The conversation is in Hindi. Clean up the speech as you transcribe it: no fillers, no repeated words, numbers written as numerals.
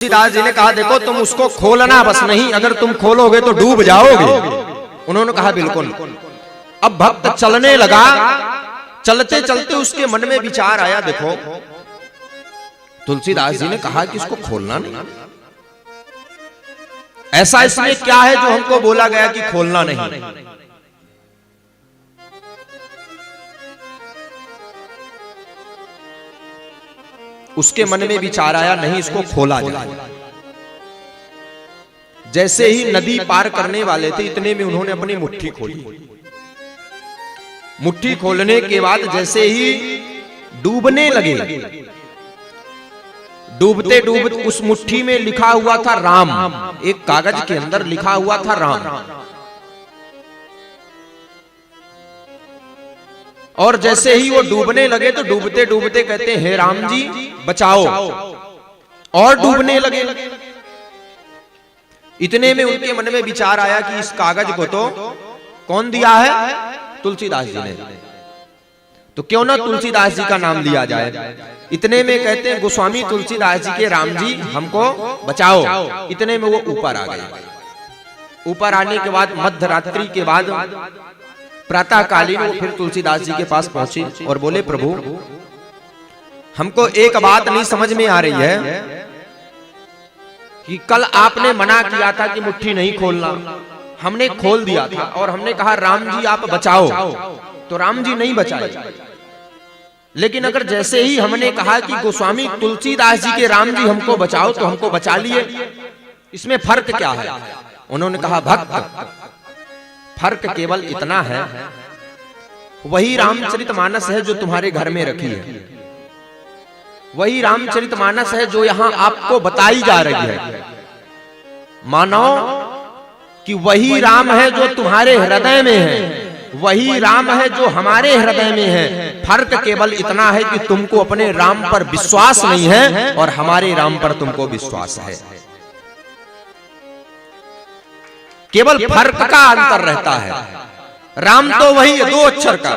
तुलसीदास जी ने कहा देखो तुम उसको खोलना बस नहीं, अगर तुम खोलोगे तो डूब जाओगे। उन्होंने कहा बिल्कुल। अब भक्त चलने लगा, चलते चलते उसके मन में विचार आया, देखो तुलसीदास जी ने कहा कि इसको खोलना नहीं, ऐसा इसमें क्या है जो हमको बोला गया कि खोलना नहीं। उसके मन में विचार आया नहीं इसको खोला जाए। जैसे ही नदी पार करने वाले थे इतने में उन्होंने अपनी मुट्ठी खोली। मुट्ठी खोलने के बाद जैसे ही डूबने लगे, डूबते डूबते उस मुट्ठी में लिखा हुआ था राम, एक कागज के अंदर लिखा हुआ था राम। और जैसे ही वो डूबने लगे तो डूबते डूबते कहते हे राम जी बचाओ, और डूबने लगे। इतने में उनके मन में विचार आया कि इस कागज को तो कौन दिया है? तुलसीदास जी ने, तो क्यों ना तुलसीदास जी का नाम लिया जाए। इतने में कहते हैं गोस्वामी तुलसीदास जी के राम जी हमको बचाओ। इतने में वो ऊपर आ गए। ऊपर आने के बाद मध्य रात्रि के बाद प्रातः कालीन वो फिर तुलसीदास जी के पास पहुंचे और बोले प्रभु हमको एक बात नहीं समझ में आ रही है कि कल आपने मना किया था कि मुट्ठी नहीं खोलना, हमने खोल दिया था और हमने कहा राम जी आप बचाओ, तो राम जी नहीं बचाए। लेकिन अगर जैसे ही हमने कहा कि गोस्वामी तुलसीदास जी के राम जी हमको बचाओ तो हमको बचा लिए, इसमें फर्क क्या है? उन्होंने कहा भक्त फर्क केवल इतना है, वही रामचरितमानस है जो तुम्हारे घर में रखी है, वही रामचरितमानस है जो यहां आपको बताई जा रही है। मानो कि वही राम है जो तुम्हारे हृदय में है, वही राम है जो हमारे हृदय में है। फर्क केवल इतना है कि तुमको अपने राम पर विश्वास नहीं है और हमारे राम पर तुमको विश्वास है। केवल फर्क का अंतर रहता है। राम तो वही है दो अक्षर का,